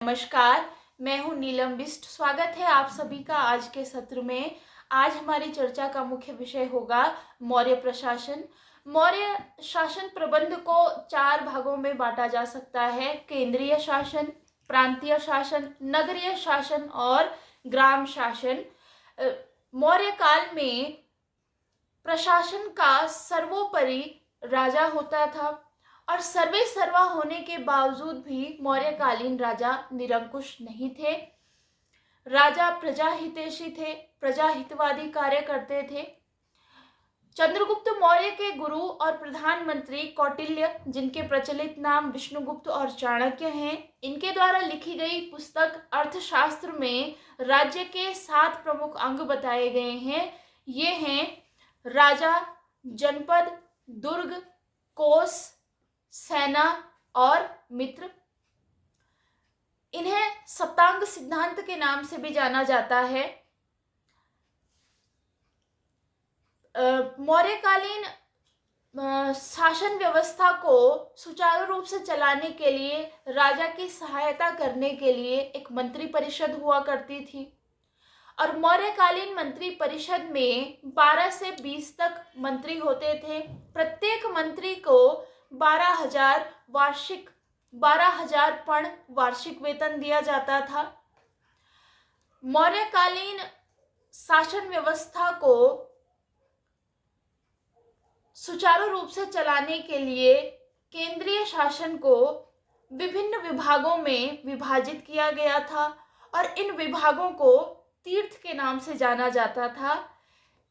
नमस्कार, मैं हूं नीलम बिष्ट। स्वागत है आप सभी का आज के सत्र में। आज हमारी चर्चा का मुख्य विषय होगा मौर्य प्रशासन। मौर्य शासन प्रबंध को 4 भागों में बांटा जा सकता है: केंद्रीय शासन, प्रांतीय शासन, नगरीय शासन और ग्राम शासन। मौर्य काल में प्रशासन का सर्वोपरि राजा होता था और सर्वे सर्वा होने के बावजूद भी मौर्यकालीन राजा निरंकुश नहीं थे। राजा प्रजा हितैषी थे, प्रजा हितवादी कार्य करते थे। चंद्रगुप्त मौर्य के गुरु और प्रधानमंत्री कौटिल्य, जिनके प्रचलित नाम विष्णुगुप्त और चाणक्य हैं, इनके द्वारा लिखी गई पुस्तक अर्थशास्त्र में राज्य के 7 प्रमुख अंग बताए गए हैं। ये हैं राजा, जनपद, दुर्ग, कोस, सेना और मित्र। इन्हें सप्तांग सिद्धांत के नाम से भी जाना जाता है। मौर्यकालीन शासन व्यवस्था को सुचारू रूप से चलाने के लिए राजा की सहायता करने के लिए एक मंत्री परिषद हुआ करती थी और मौर्यकालीन मंत्री परिषद में 12 से 20 तक मंत्री होते थे। प्रत्येक मंत्री को 12,000 पण वार्षिक वेतन दिया जाता था। मौर्यकालीन शासन व्यवस्था को सुचारू रूप से चलाने के लिए केंद्रीय शासन को विभिन्न विभागों में विभाजित किया गया था और इन विभागों को तीर्थ के नाम से जाना जाता था।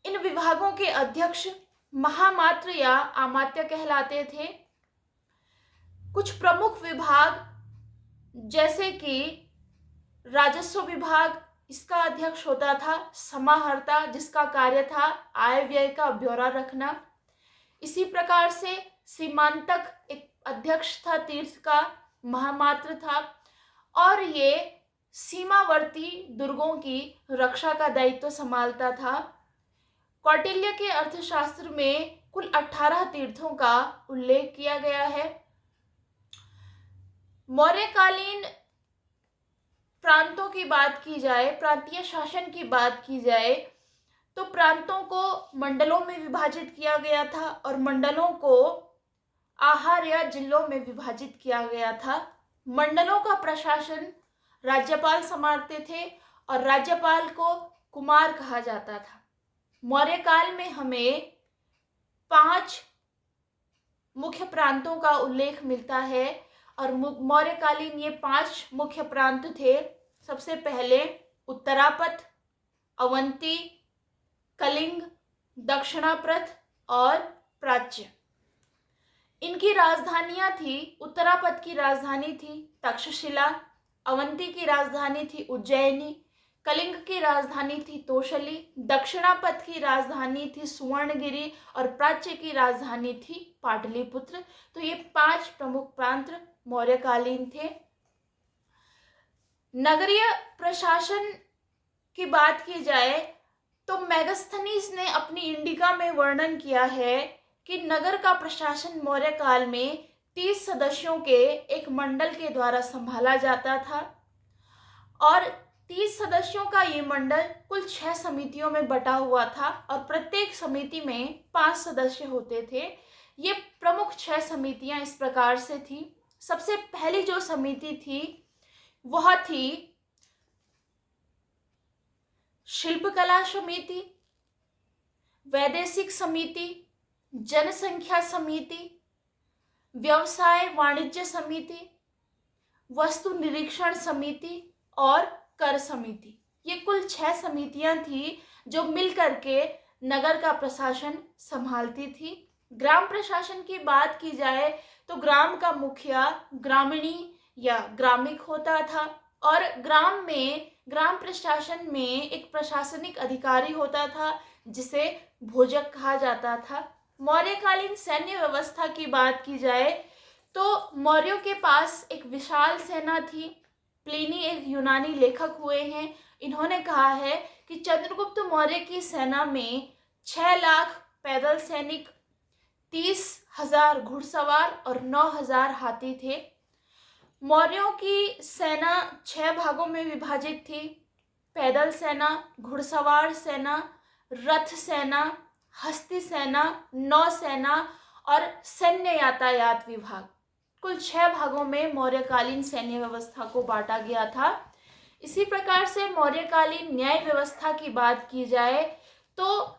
इन विभागों के अध्यक्ष महामात्र या अमात्य कहलाते थे। कुछ प्रमुख विभाग जैसे कि राजस्व विभाग, इसका अध्यक्ष होता था समाहर्ता, जिसका कार्य था आय व्यय का ब्यौरा रखना। इसी प्रकार से सीमांतक एक अध्यक्ष था तीर्थ का, महामात्र था और ये सीमावर्ती दुर्गों की रक्षा का दायित्व संभालता था। कौटिल्य के अर्थशास्त्र में कुल 18 तीर्थों का उल्लेख किया गया है। मौर्यकालीन प्रांतों की बात की जाए, प्रांतीय शासन की बात की जाए, तो प्रांतों को मंडलों में विभाजित किया गया था और मंडलों को आहार या जिलों में विभाजित किया गया था। मंडलों का प्रशासन राज्यपाल संभालते थे और राज्यपाल को कुमार कहा जाता था। मौर्य काल में हमें 5 मुख्य प्रांतों का उल्लेख मिलता है और मौर्यकालीन ये 5 मुख्य प्रांत थे। सबसे पहले उत्तरापथ, अवंती, कलिंग, दक्षिणाप्रथ और प्राच्य। इनकी राजधानियां थी, उत्तरापथ की राजधानी थी तक्षशिला, अवंती की राजधानी थी उज्जैनी, कलिंग की राजधानी थी तोशली, दक्षिणापथ की राजधानी थी सुवर्णगिरी और प्राच्य की राजधानी थी पाटलिपुत्र। तो ये 5 प्रमुख प्रांत मौर्यकालीन थे। नगरीय प्रशासन की बात की जाए तो मेगास्थनीज ने अपनी इंडिका में वर्णन किया है कि नगर का प्रशासन मौर्य काल में 30 सदस्यों के एक मंडल के द्वारा संभाला जाता था और 30 सदस्यों का ये मंडल कुल 6 समितियों में बटा हुआ था और प्रत्येक समिति में 5 सदस्य होते थे। ये प्रमुख 6 समितियां इस प्रकार से थी। सबसे पहली जो समिति थी वह थी शिल्पकला समिति, वैदेशिक समिति, जनसंख्या समिति, व्यवसाय वाणिज्य समिति, वस्तु निरीक्षण समिति और कर समिति। ये कुल 6 समितियां थी जो मिलकर के नगर का प्रशासन संभालती थी। ग्राम प्रशासन की बात की जाए तो ग्राम का मुखिया ग्रामीणी या ग्रामिक होता था और ग्राम प्रशासन में एक प्रशासनिक अधिकारी होता था जिसे भोजक कहा जाता था। मौर्यकालीन सैन्य व्यवस्था की बात की जाए तो मौर्यों के पास एक विशाल सेना थी। प्लिनी एक यूनानी लेखक हुए हैं, इन्होंने कहा है कि चंद्रगुप्त मौर्य की सेना में 6 लाख पैदल सैनिक, 30,000 घुड़सवार और 9,000 हाथी थे। मौर्यों की सेना 6 भागों में विभाजित थी। पैदल सेना, घुड़सवार सेना, रथ सेना, हस्ती सेना, नौसेना और सैन्य यातायात विभाग। कुल 6 भागों में मौर्यकालीन सैन्य व्यवस्था को बांटा गया था। इसी प्रकार से मौर्यकालीन न्याय व्यवस्था की बात की जाए तो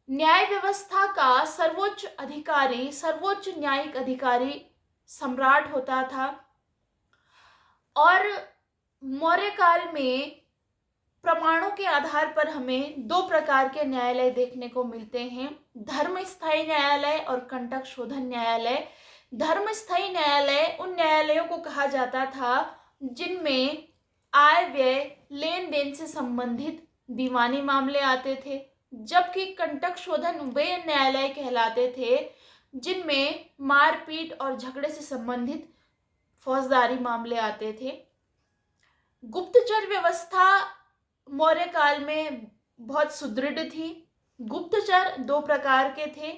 न्याय व्यवस्था का सर्वोच्च अधिकारी, सर्वोच्च न्यायिक अधिकारी सम्राट होता था। और मौर्य काल में प्रमाणों के आधार पर हमें 2 प्रकार के न्यायालय देखने को मिलते हैं, धर्म स्थायी न्यायालय और कंटक शोधन न्यायालय। धर्म स्थायी न्यायालय उन न्यायालयों को कहा जाता था जिनमें आय व्यय लेन देन से संबंधित दीवानी मामले आते थे, जबकि कंटक शोधन वे न्यायालय कहलाते थे जिनमें मारपीट और झगड़े से संबंधित फौजदारी मामले आते थे। गुप्तचर व्यवस्था मौर्य काल में बहुत सुदृढ़ थी। गुप्तचर 2 प्रकार के थे,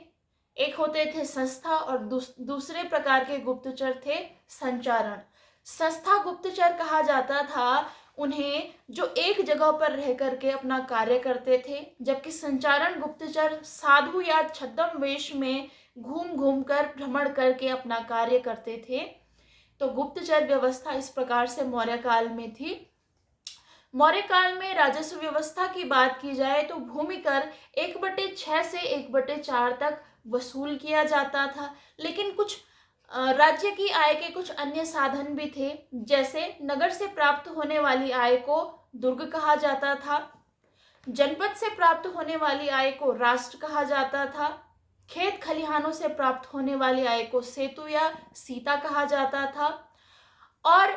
एक होते थे संस्था और दूसरे प्रकार के गुप्तचर थे संचारण। संस्था गुप्तचर कहा जाता था उन्हें जो एक जगह पर रह करके अपना कार्य करते थे, जबकि संचारण गुप्तचर साधु या छद्म वेश में घूम घूम कर भ्रमण करके अपना कार्य करते थे। तो गुप्तचर व्यवस्था इस प्रकार से मौर्य काल में थी। मौर्य काल में राजस्व व्यवस्था की बात की जाए तो भूमि कर 1/6 से 1/4 तक वसूल किया जाता था, लेकिन कुछ राज्य की आय के कुछ अन्य साधन भी थे, जैसे नगर से प्राप्त होने वाली आय को दुर्ग कहा जाता था, जनपद से प्राप्त होने वाली आय को राष्ट्र कहा जाता था, खेत खलिहानों से प्राप्त होने वाली आय को सेतु या सीता कहा जाता था, और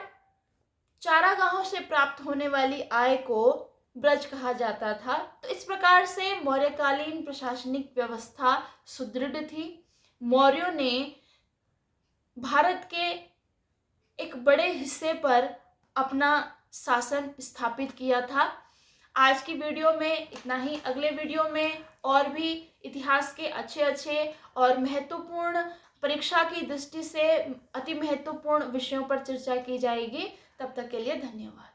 चारागाहों से प्राप्त होने वाली आय को ब्रज कहा जाता था। तो इस प्रकार से मौर्यकालीन प्रशासनिक व्यवस्था सुदृढ़ थी। मौर्यों ने भारत के एक बड़े हिस्से पर अपना शासन स्थापित किया था। आज की वीडियो में इतना ही। अगले वीडियो में और भी इतिहास के अच्छे और महत्वपूर्ण, परीक्षा की दृष्टि से अति महत्वपूर्ण विषयों पर चर्चा की जाएगी। तब तक के लिए धन्यवाद।